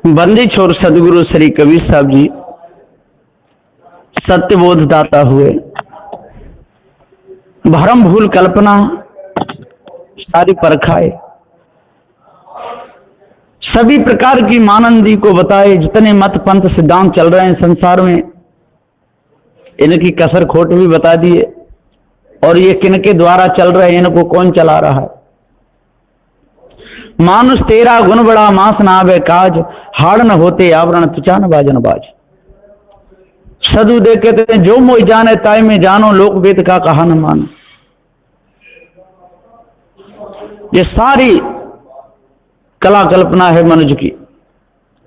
बंदी छोर सदगुरु श्री कबीर साहब जी सत्यबोध दाता हुए, भरम भूल कल्पना सारी परखाए, सभी प्रकार की मानंदी को बताए। जितने मत पंथ सिद्धांत चल रहे हैं संसार में, इनकी कसर खोट भी बता दिए, और ये किनके द्वारा चल रहे हैं, इनको कौन चला रहा है। मानुष तेरा गुण बड़ा मास ना आवे काज, हाड़ न होते आवरण तुचा न बाजन बाज। सदु दे कहते हैं जो मोई जाने ताय में जानो, लोक वेद का कहा न मानो। ये सारी कला कल्पना है मनुष्य की,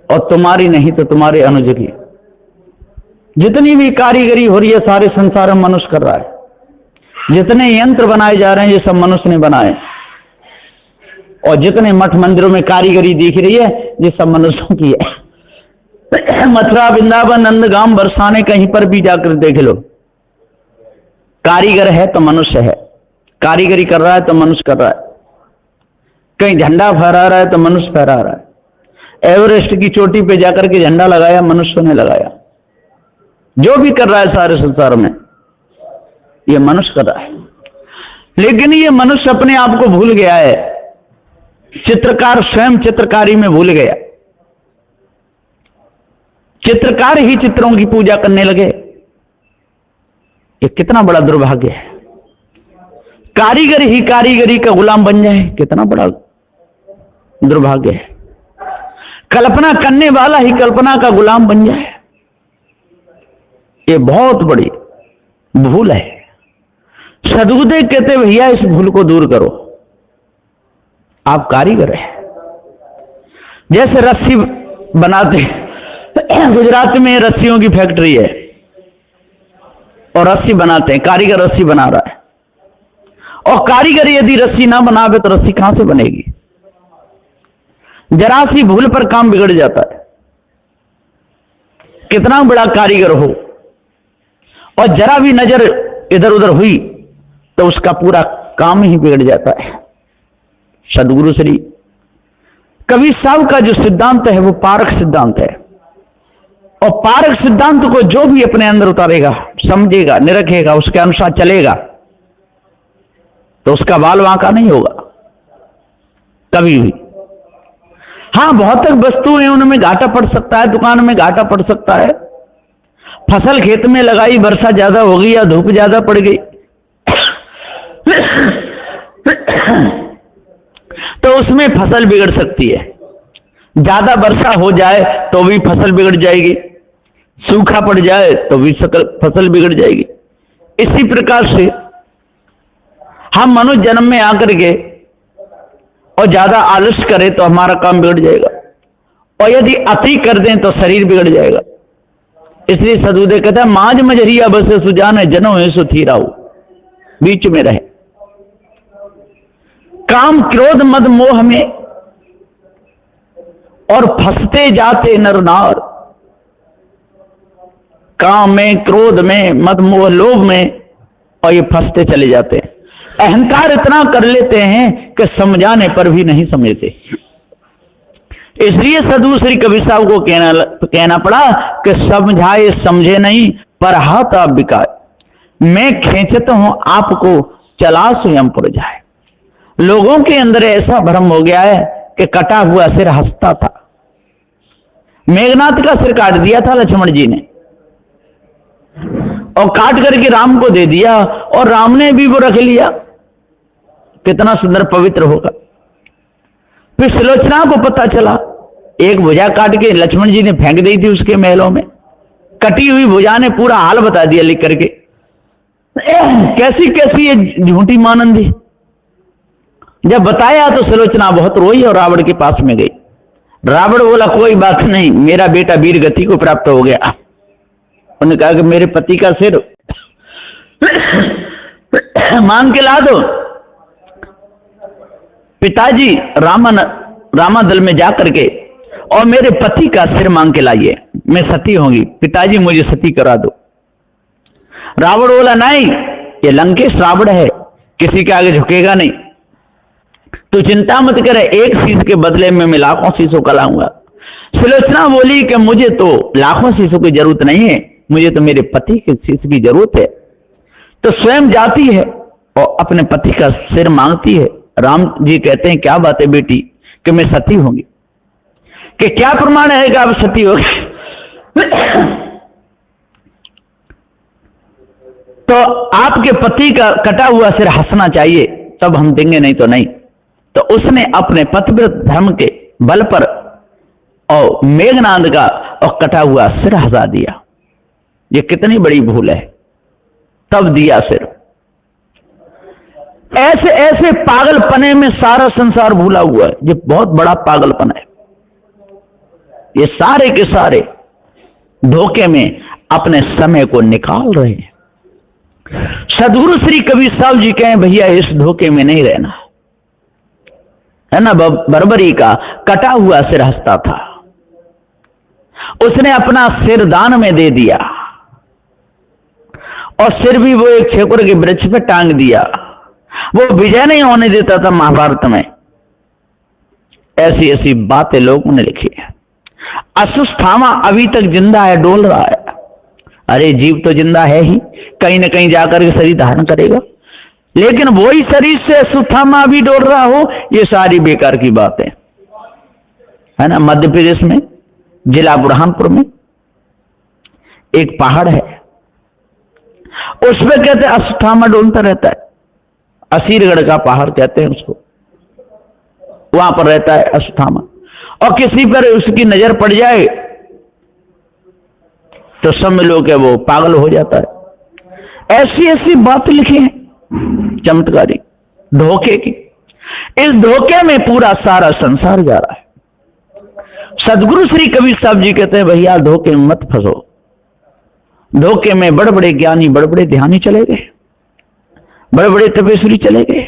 और तुम्हारी नहीं तो तुम्हारे अनुज की। जितनी भी कारीगरी हो रही है सारे संसार में मनुष्य कर रहा है। जितने यंत्र बनाए जा रहे हैं ये सब मनुष्य ने बनाए, और जितने मठ मंदिरों में कारीगरी दिख रही है ये सब मनुष्यों की है। मथुरा वृंदावन नंदगाम बरसाने कहीं पर भी जाकर देख लो, कारीगर है तो मनुष्य है, कारीगरी कर रहा है तो मनुष्य कर रहा है। कहीं झंडा फहरा रहा है तो मनुष्य फहरा रहा है। एवरेस्ट की चोटी पे जाकर के झंडा लगाया मनुष्य ने लगाया। जो भी कर रहा है सारे संसार में ये मनुष्य कर रहा है। लेकिन ये मनुष्य अपने आप को भूल गया है। चित्रकार स्वयं चित्रकारी में भूल गया। चित्रकार ही चित्रों की पूजा करने लगे। ये कितना बड़ा दुर्भाग्य है। कारीगर ही कारीगरी का गुलाम बन जाए, कितना बड़ा दुर्भाग्य है। कल्पना करने वाला ही कल्पना का गुलाम बन जाए, ये बहुत बड़ी भूल है। सदगुरुदेव कहते भैया इस भूल को दूर करो। आप कारीगर हैं। जैसे रस्सी बनाते, गुजरात में रस्सियों की फैक्ट्री है और रस्सी बनाते हैं, कारीगर रस्सी बना रहा है। और कारीगर यदि रस्सी ना बनावे तो रस्सी कहां से बनेगी। जरा सी भूल पर काम बिगड़ जाता है। कितना बड़ा कारीगर हो और जरा भी नजर इधर उधर हुई तो उसका पूरा काम ही बिगड़ जाता है। सदगुरु श्री कबीर साहब का जो सिद्धांत है वो पारक सिद्धांत है, और पारक सिद्धांत को जो भी अपने अंदर उतारेगा, समझेगा, निरखेगा, उसके अनुसार चलेगा तो उसका बाल वांका नहीं होगा कभी भी। हां, भौतिक वस्तुएं उनमें घाटा पड़ सकता है, दुकान में घाटा पड़ सकता है। फसल खेत में लगाई, वर्षा ज्यादा हो गई या धूप ज्यादा पड़ गई तो उसमें फसल बिगड़ सकती है। ज्यादा वर्षा हो जाए तो भी फसल बिगड़ जाएगी, सूखा पड़ जाए तो भी फसल बिगड़ जाएगी। इसी प्रकार से हम मनुष्य जन्म में आकर के और ज्यादा आलस्य करें तो हमारा काम बिगड़ जाएगा, और यदि अति कर दें तो शरीर बिगड़ जाएगा। इसलिए सदगुरुदेव कहता है माज मजरिया बसे सुजान जनो है सो थी राहु, बीच में रहे। काम क्रोध मद मोह में और फंसते जाते नर नार। काम में, क्रोध में, मद मोह, लोभ में, और ये फंसते चले जाते हैं। अहंकार इतना कर लेते हैं कि समझाने पर भी नहीं समझते। इसलिए सदगुरु श्री कबीर साहब को कहना पड़ा कि समझाए समझे नहीं पर हाथ आप बिकाए। मैं खींचता हूं आपको चला स्वयं पुर जाए। लोगों के अंदर ऐसा भ्रम हो गया है कि कटा हुआ सिर हंसता था। मेघनाथ का सिर काट दिया था लक्ष्मण जी ने, और काट करके राम को दे दिया, और राम ने भी वो रख लिया। कितना सुंदर पवित्र होगा। फिर सुलोचना को पता चला, एक भुजा काट के लक्ष्मण जी ने फेंक दी थी उसके महलों में। कटी हुई भुजा ने पूरा हाल बता दिया लिख करके। कैसी कैसी ये झूठी मानंदी। जब बताया तो सुलोचना बहुत रोई और रावण के पास में गई। रावण बोला कोई बात नहीं, मेरा बेटा वीर गति को प्राप्त हो गया। उन्होंने कहा कि मेरे पति का सिर मांग के ला दो। पिताजी रामादल में जाकर के और मेरे पति का सिर मांग के लाइए, मैं सती होंगी। पिताजी मुझे सती करा दो। रावण बोला नहीं, ये लंकेश रावण है, किसी के आगे झुकेगा नहीं। तू चिंता मत करे, एक शीश के बदले में मैं लाखों शीशों का लाऊंगा। सुलोचना बोली कि मुझे तो लाखों शिष्यों की जरूरत नहीं है, मुझे तो मेरे पति के शिष्य की जरूरत है। तो स्वयं जाती है और अपने पति का सिर मांगती है। राम जी कहते हैं, क्या बात है बेटी कि मैं सती होंगी, कि क्या प्रमाण है कि आप सती होगी? तो आपके पति का कटा हुआ सिर हंसना चाहिए, तब हम देंगे, नहीं तो नहीं। तो उसने अपने पतिव्रत धर्म के बल पर और मेघनाद का और कटा हुआ सिर हंसा दिया। ये कितनी बड़ी भूल है, तब दिया सिर। ऐसे ऐसे पागलपने में सारा संसार भूला हुआ है। ये बहुत बड़ा पागलपन है। ये सारे के सारे धोखे में अपने समय को निकाल रहे हैं। सदगुरु श्री कबीर साहब जी कहें, भैया इस धोखे में नहीं रहना है ना। बर्बरी का कटा हुआ सिर हंसता था, उसने अपना सिर दान में दे दिया और सिर भी वो एक छेकुर के वृक्ष पे टांग दिया। वो विजय नहीं होने देता था महाभारत में। ऐसी ऐसी बातें लोगों ने लिखी है। अश्वत्थामा अभी तक जिंदा है, डोल रहा है। अरे जीव तो जिंदा है ही, कहीं ना कहीं जाकर के शरीर धारण करेगा, लेकिन वही शरीर से अश्वत्थामा भी डोल रहा हो, ये सारी बेकार की बात है ना। मध्य प्रदेश में जिला बुरहानपुर में एक पहाड़ है, उस पर कहते हैं अश्वत्थामा डोलता रहता है। असीरगढ़ का पहाड़ कहते हैं उसको, वहां पर रहता है अश्वत्थामा। और किसी पर उसकी नजर पड़ जाए तो समझ लो कि वो पागल हो जाता है। ऐसी ऐसी बातें लिखी हैं चमत्कारी धोखे की। इस धोखे में पूरा सारा संसार जा रहा है। सदगुरु श्री कबीर साहब जी कहते हैं, भैया धोखे में मत फंसो। धोखे में बड़े बड़े ज्ञानी, बड़े बड़े ध्यानी चले गए, बड़े बड़े तपेश्वरी चले गए।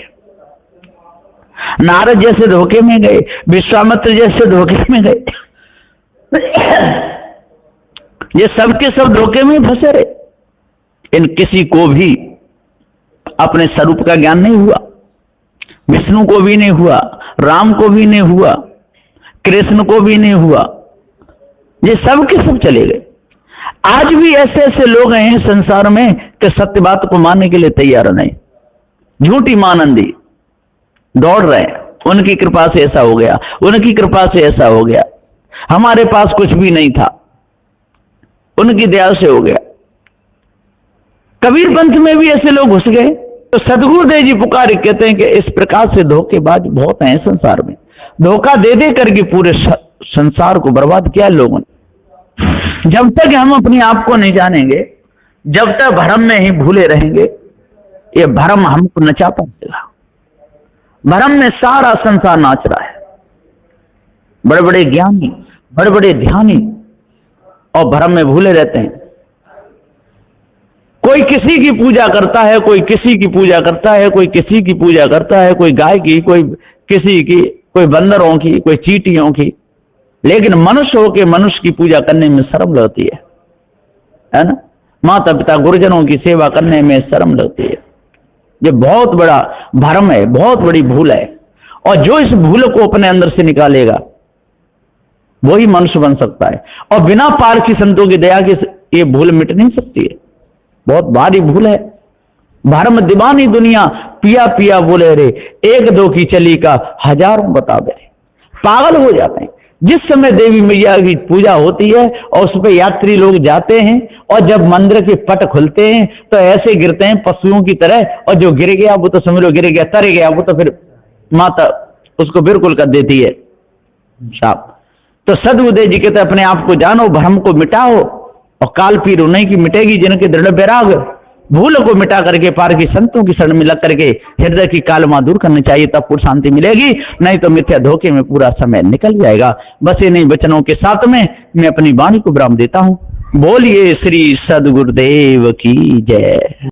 नारद जैसे धोखे में गए, विश्वामित्र जैसे धोखे में गए। ये सबके सब धोखे में फंसे रहे। इन किसी को भी अपने स्वरूप का ज्ञान नहीं हुआ। विष्णु को भी नहीं हुआ, राम को भी नहीं हुआ, कृष्ण को भी नहीं हुआ। ये सब के सब चले गए। आज भी ऐसे ऐसे लोग हैं संसार में कि सत्य बात को मानने के लिए तैयार नहीं, झूठी मानंदी दौड़ रहे हैं। उनकी कृपा से ऐसा हो गया, उनकी कृपा से ऐसा हो गया, हमारे पास कुछ भी नहीं था, उनकी दया से हो गया। कबीर पंथ में भी ऐसे लोग घुस गए। तो सदगुरुदेव जी पुकारे कहते हैं कि इस प्रकार से धोखेबाज बहुत हैं संसार में। धोखा दे दे करके पूरे संसार को बर्बाद किया लोगों ने। जब तक हम अपने आप को नहीं जानेंगे, जब तक भ्रम में ही भूले रहेंगे, ये भ्रम हमको नचाता रहेगा। भ्रम में सारा संसार नाच रहा है। बड़े बड़े ज्ञानी, बड़े बड़े ध्यानी और भ्रम में भूले रहते हैं। कोई किसी की पूजा करता है, कोई किसी की पूजा करता है, कोई किसी की पूजा करता है, कोई गाय की, कोई किसी की, कोई बंदरों की, कोई चींटियों की। लेकिन मनुष्य होकर मनुष्य की पूजा करने में शर्म लगती है ना। माता पिता गुरुजनों की सेवा करने में शर्म लगती है। ये बहुत बड़ा भ्रम है, बहुत बड़ी भूल है। और जो इस भूल को अपने अंदर से निकालेगा वही मनुष्य बन सकता है। और बिना पारखी संतों की दया के ये भूल मिट नहीं सकती है। बहुत भारी भूल है। भ्रम दीवानी दुनिया पिया पिया बोले रे, एक दो की चली का हजारों बता दे। पागल हो जाते हैं। जिस समय देवी मैया की पूजा होती है और उस पर यात्री लोग जाते हैं और जब मंदिर के पट खुलते हैं तो ऐसे गिरते हैं पशुओं की तरह, और जो गिर गया वो तो समझ लो गिर गया, तर गया वो तो फिर माता उसको बिल्कुल कर देती है साफ। तो सदगुरुदेव जी कहते अपने आप को जानो, भ्रम को मिटाओ, और काल पीर उन्हीं की मिटेगी जिनके दृढ़ वैराग। भूल को मिटा करके पार की संतों की शरण में लग करके हृदय की कालमा दूर करनी चाहिए, तब पूर्ण शांति मिलेगी। नहीं तो मिथ्या धोखे में पूरा समय निकल जाएगा। बस इन्हीं वचनों के साथ में मैं अपनी वाणी को विराम देता हूं। बोलिए श्री सदगुरुदेव की जय।